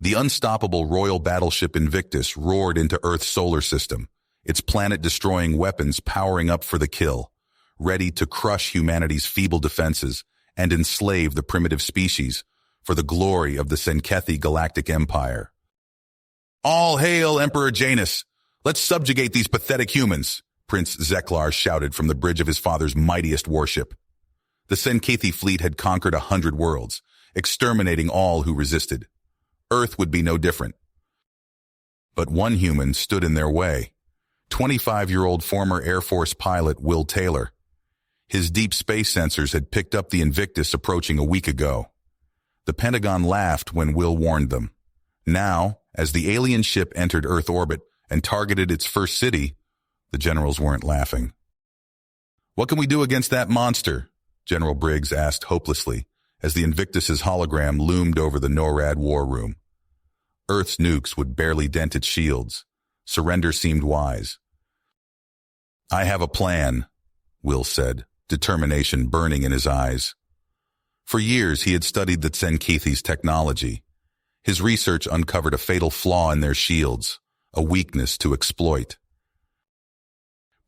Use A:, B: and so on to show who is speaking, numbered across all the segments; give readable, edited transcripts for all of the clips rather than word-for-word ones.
A: The unstoppable royal battleship Invictus roared into Earth's solar system, its planet-destroying weapons powering up for the kill, ready to crush humanity's feeble defenses and enslave the primitive species for the glory of the Senkethi Galactic Empire. "All hail, Emperor Janus! Let's subjugate these pathetic humans!" Prince Zeklar shouted from the bridge of his father's mightiest warship. The Senkethi fleet had conquered 100 worlds, exterminating all who resisted. Earth would be no different. But one human stood in their way. 25-year-old former Air Force pilot Will Taylor. His deep space sensors had picked up the Invictus approaching a week ago. The Pentagon laughed when Will warned them. Now, as the alien ship entered Earth orbit and targeted its first city, the generals weren't laughing. "What can we do against that monster?" General Briggs asked hopelessly, as the Invictus's hologram loomed over the NORAD war room. Earth's nukes would barely dent its shields. Surrender seemed wise. "I have a plan," Will said, determination burning in his eyes. For years he had studied the Tsenkethi's technology. His research uncovered a fatal flaw in their shields, a weakness to exploit.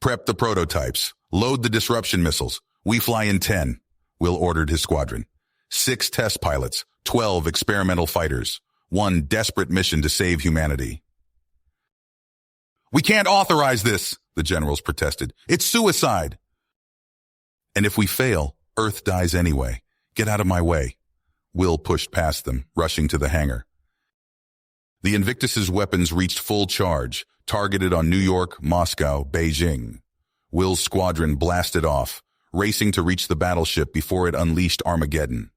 A: "Prep the prototypes. Load the disruption missiles. We fly in 10, Will ordered his squadron. 6 test pilots, 12 experimental fighters, 1 desperate mission to save humanity. "We can't authorize this," the generals protested. "It's suicide." "And if we fail, Earth dies anyway. Get out of my way." Will pushed past them, rushing to the hangar. The Invictus's weapons reached full charge, targeted on New York, Moscow, Beijing. Will's squadron blasted off, racing to reach the battleship before it unleashed Armageddon.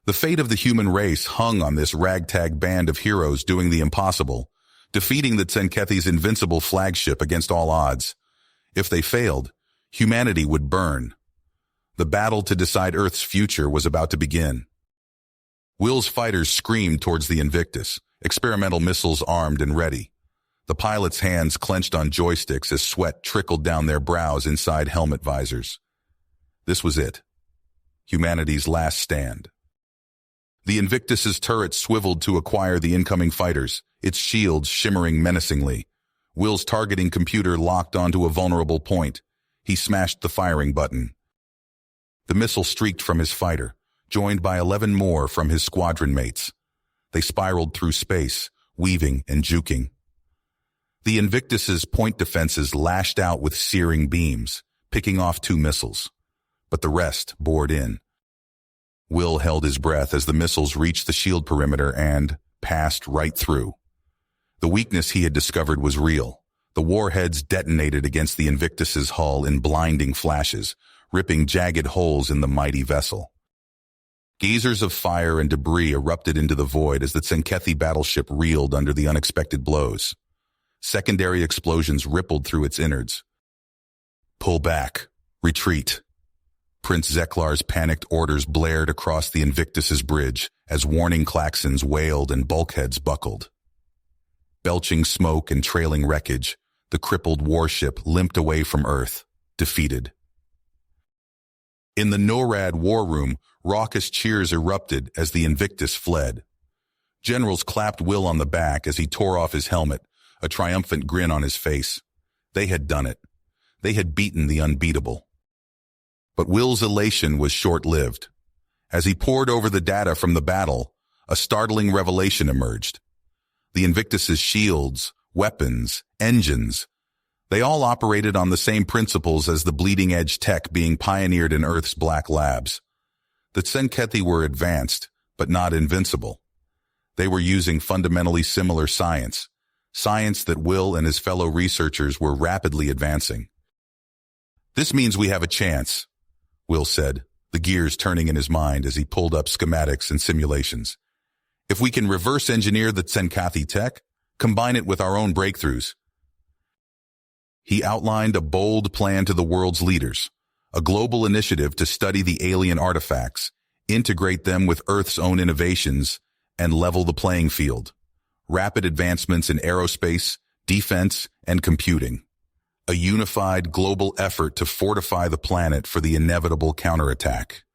A: The fate of the human race hung on this ragtag band of heroes doing the impossible, defeating the Tsenkethi's invincible flagship against all odds. If they failed, humanity would burn. The battle to decide Earth's future was about to begin. Will's fighters screamed towards the Invictus, experimental missiles armed and ready. The pilots' hands clenched on joysticks as sweat trickled down their brows inside helmet visors. This was it. Humanity's last stand. The Invictus's turret swiveled to acquire the incoming fighters, its shields shimmering menacingly. Will's targeting computer locked onto a vulnerable point. He smashed the firing button. The missile streaked from his fighter, joined by 11 more from his squadron mates. They spiraled through space, weaving and juking. The Invictus's point defenses lashed out with searing beams, picking off 2 missiles. But the rest bored in. Will held his breath as the missiles reached the shield perimeter and passed right through. The weakness he had discovered was real. The warheads detonated against the Invictus's hull in blinding flashes, ripping jagged holes in the mighty vessel. Geysers of fire and debris erupted into the void as the Tsenkethi battleship reeled under the unexpected blows. Secondary explosions rippled through its innards. "Pull back. Retreat." Prince Zeklar's panicked orders blared across the Invictus's bridge as warning klaxons wailed and bulkheads buckled. Belching smoke and trailing wreckage, the crippled warship limped away from Earth, defeated. In the NORAD war room, raucous cheers erupted as the Invictus fled. Generals clapped Will on the back as he tore off his helmet, a triumphant grin on his face. They had done it. They had beaten the unbeatable. But Will's elation was short-lived. As he pored over the data from the battle, a startling revelation emerged. The Invictus's shields, weapons, engines, they all operated on the same principles as the bleeding-edge tech being pioneered in Earth's black labs. The Tsenkethi were advanced, but not invincible. They were using fundamentally similar science that Will and his fellow researchers were rapidly advancing. "This means we have a chance," Will said, the gears turning in his mind as he pulled up schematics and simulations. "If we can reverse engineer the Tsenkethi tech, combine it with our own breakthroughs." He outlined a bold plan to the world's leaders, a global initiative to study the alien artifacts, integrate them with Earth's own innovations, and level the playing field. Rapid advancements in aerospace, defense, and computing. A unified global effort to fortify the planet for the inevitable counterattack.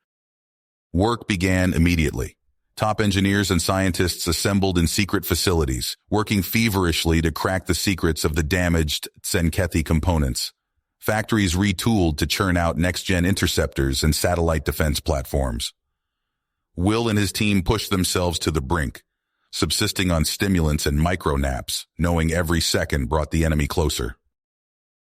A: Work began immediately. Top engineers and scientists assembled in secret facilities, working feverishly to crack the secrets of the damaged Tzenkethi components. Factories retooled to churn out next-gen interceptors and satellite defense platforms. Will and his team pushed themselves to the brink, subsisting on stimulants and micro-naps, knowing every second brought the enemy closer.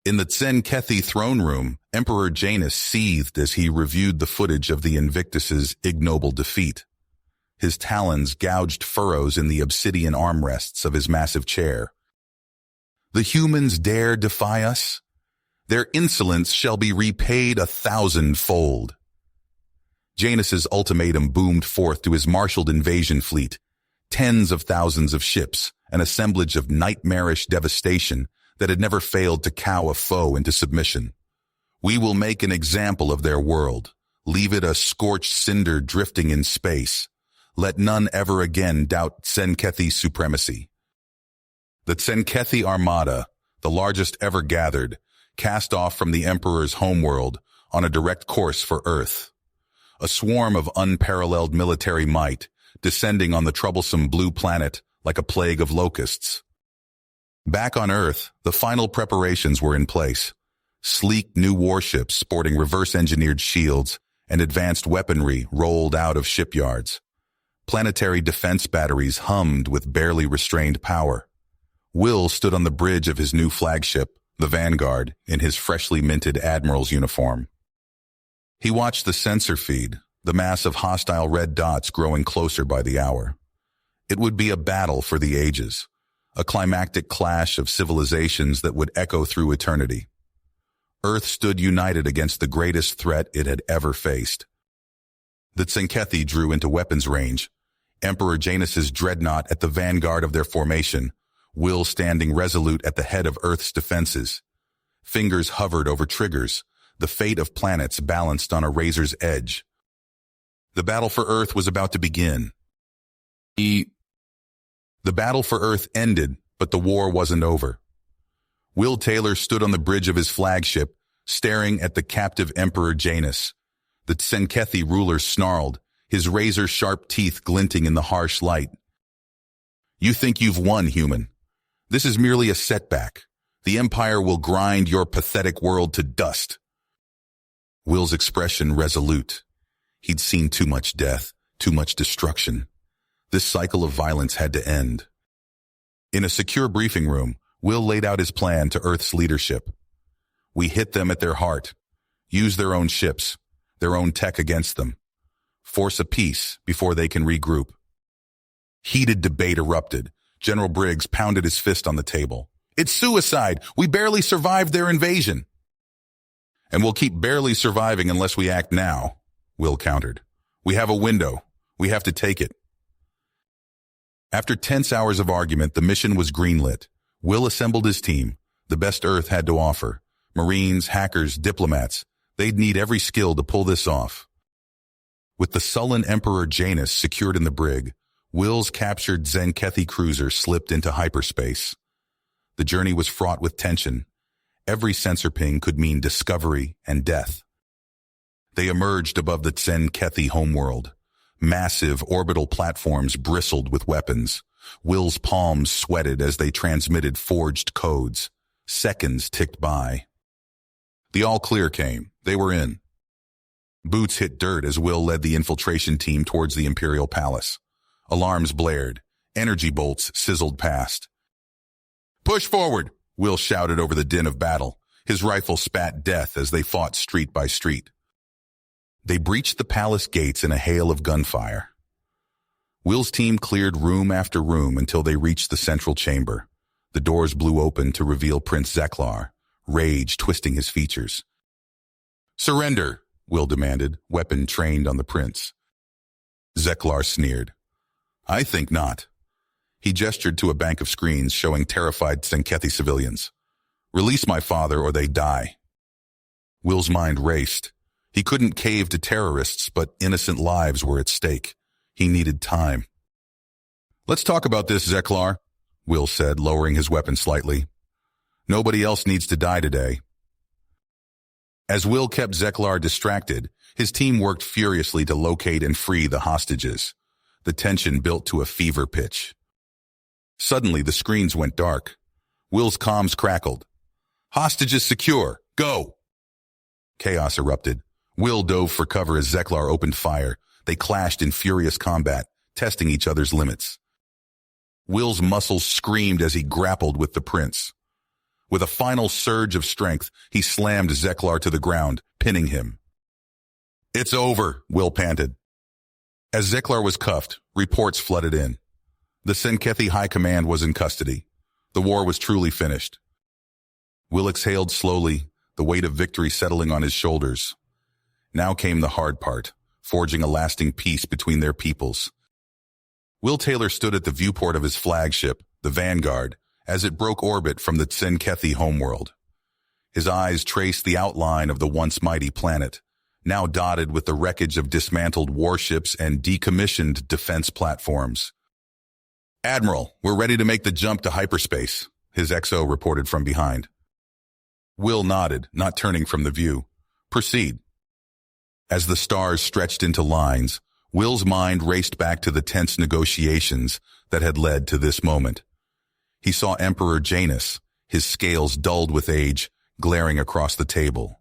A: In the Tzenkethi throne room, Emperor Janus seethed as he reviewed the footage of the Invictus's ignoble defeat. His talons gouged furrows in the obsidian armrests of his massive chair. The humans dare defy us? Their insolence shall be repaid 1,000-fold. Janus's ultimatum boomed forth to his marshaled invasion fleet, tens of thousands of ships, an assemblage of nightmarish devastation that had never failed to cow a foe into submission. We will make an example of their world, leave it a scorched cinder drifting in space. Let none ever again doubt Tzenkethi's supremacy. The Tzenkethi Armada, the largest ever gathered, cast off from the Emperor's homeworld on a direct course for Earth. A swarm of unparalleled military might, descending on the troublesome blue planet like a plague of locusts. Back on Earth, the final preparations were in place. Sleek new warships sporting reverse-engineered shields and advanced weaponry rolled out of shipyards. Planetary defense batteries hummed with barely restrained power. Will stood on the bridge of his new flagship, the Vanguard, in his freshly minted admiral's uniform. He watched the sensor feed, the mass of hostile red dots growing closer by the hour. It would be a battle for the ages, a climactic clash of civilizations that would echo through eternity. Earth stood united against the greatest threat it had ever faced. The Tzenkethi drew into weapons range, Emperor Janus's dreadnought at the vanguard of their formation, Will standing resolute at the head of Earth's defenses. Fingers hovered over triggers, the fate of planets balanced on a razor's edge. The battle for Earth was about to begin. The battle for Earth ended, but the war wasn't over. Will Taylor stood on the bridge of his flagship, staring at the captive Emperor Janus. The Tzenkethi ruler snarled, his razor-sharp teeth glinting in the harsh light. You think you've won, human. This is merely a setback. The Empire will grind your pathetic world to dust. Will's expression resolute. He'd seen too much death, too much destruction. This cycle of violence had to end. In a secure briefing room, Will laid out his plan to Earth's leadership. We hit them at their heart. Use their own ships, their own tech against them. Force a peace before they can regroup. Heated debate erupted. General Briggs pounded his fist on the table. It's suicide. We barely survived their invasion. And we'll keep barely surviving unless we act now, Will countered. We have a window. We have to take it. After tense hours of argument, the mission was greenlit. Will assembled his team, the best Earth had to offer. Marines, hackers, diplomats. They'd need every skill to pull this off. With the sullen Emperor Janus secured in the brig, Will's captured Tzenkethi cruiser slipped into hyperspace. The journey was fraught with tension. Every sensor ping could mean discovery and death. They emerged above the Tzenkethi homeworld. Massive orbital platforms bristled with weapons. Will's palms sweated as they transmitted forged codes. Seconds ticked by. The all-clear came. They were in. Boots hit dirt as Will led the infiltration team towards the Imperial Palace. Alarms blared. Energy bolts sizzled past. Push forward, Will shouted over the din of battle. His rifle spat death as they fought street by street. They breached the palace gates in a hail of gunfire. Will's team cleared room after room until they reached the central chamber. The doors blew open to reveal Prince Zeklar, rage twisting his features. Surrender, Will demanded, weapon trained on the prince. Zeklar sneered. I think not. He gestured to a bank of screens showing terrified Tzenkethi civilians. Release my father or they die. Will's mind raced. He couldn't cave to terrorists, but innocent lives were at stake. He needed time. Let's talk about this, Zeklar, Will said, lowering his weapon slightly. Nobody else needs to die today. As Will kept Zeklar distracted, his team worked furiously to locate and free the hostages. the tension built to a fever pitch. Suddenly, the screens went dark. Will's comms crackled. "Hostages secure! Go!" Chaos erupted. Will dove for cover as Zeklar opened fire. They clashed in furious combat, testing each other's limits. Will's muscles screamed as he grappled with the prince. With a final surge of strength, he slammed Zeklar to the ground, pinning him. "It's over," Will panted. As Zeklar was cuffed, reports flooded in. The Tzenkethi High Command was in custody. The war was truly finished. Will exhaled slowly, the weight of victory settling on his shoulders. Now came the hard part, forging a lasting peace between their peoples. Will Taylor stood at the viewport of his flagship, the Vanguard, as it broke orbit from the Tzenkethi homeworld. His eyes traced the outline of the once mighty planet, now dotted with the wreckage of dismantled warships and decommissioned defense platforms. "Admiral, we're ready to make the jump to hyperspace," his XO reported from behind. Will nodded, not turning from the view. "Proceed." As the stars stretched into lines, Will's mind raced back to the tense negotiations that had led to this moment. He saw Emperor Janus, his scales dulled with age, glaring across the table.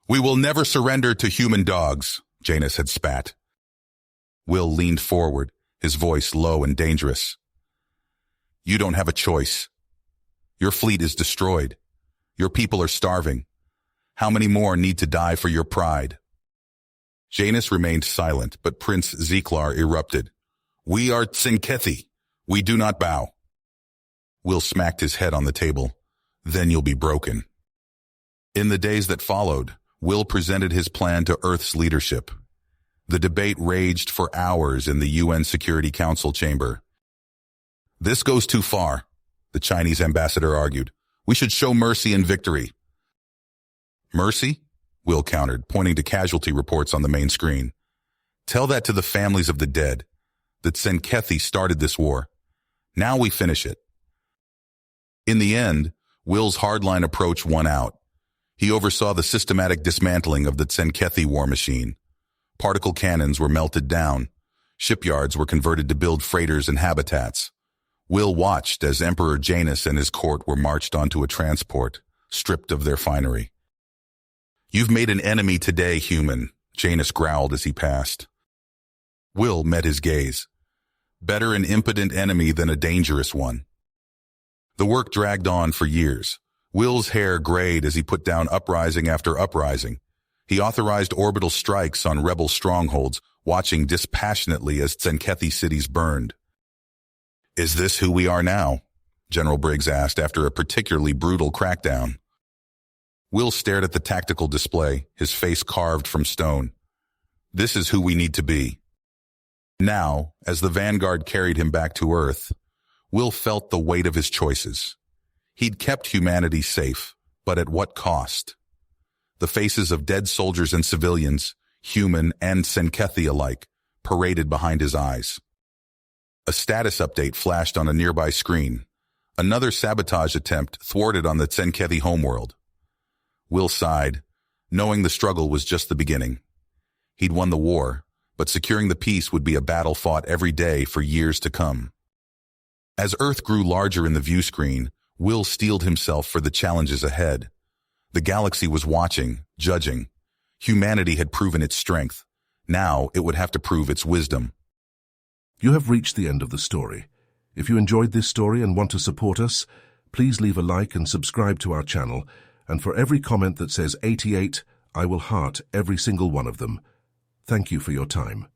A: "We will never surrender to human dogs," Janus had spat. Will leaned forward, his voice low and dangerous. "You don't have a choice. Your fleet is destroyed. Your people are starving. How many more need to die for your pride?" Janus remained silent, but Prince Zeklar erupted. "We are Tzenkethi. We do not bow." Will smacked his head on the table. "Then you'll be broken." In the days that followed, Will presented his plan to Earth's leadership. The debate raged for hours in the UN Security Council chamber. "This goes too far," the Chinese ambassador argued. "We should show mercy and victory." "Mercy?" Will countered, pointing to casualty reports on the main screen. "Tell that to the families of the dead. The Tzenkethi started this war. Now we finish it." In the end, Will's hardline approach won out. He oversaw the systematic dismantling of the Tzenkethi war machine. Particle cannons were melted down. Shipyards were converted to build freighters and habitats. Will watched as Emperor Janus and his court were marched onto a transport, stripped of their finery. "You've made an enemy today, human," Janus growled as he passed. Will met his gaze. Better an impotent enemy than a dangerous one. The work dragged on for years. Will's hair grayed as he put down uprising after uprising. He authorized orbital strikes on rebel strongholds, watching dispassionately as Tzenkethi cities burned. "Is this who we are now?" General Briggs asked after a particularly brutal crackdown. Will stared at the tactical display, his face carved from stone. "This is who we need to be." Now, as the Vanguard carried him back to Earth, Will felt the weight of his choices. He'd kept humanity safe, but at what cost? The faces of dead soldiers and civilians, human and Tzenkethi alike, paraded behind his eyes. A status update flashed on a nearby screen. Another sabotage attempt thwarted on the Tzenkethi homeworld. Will sighed, knowing the struggle was just the beginning. He'd won the war, but securing the peace would be a battle fought every day for years to come. As Earth grew larger in the view screen, Will steeled himself for the challenges ahead. The galaxy was watching, judging. Humanity had proven its strength. Now it would have to prove its wisdom.
B: You have reached the end of the story. If you enjoyed this story and want to support us, please leave a like and subscribe to our channel. And for every comment that says 88, I will heart every single one of them. Thank you for your time.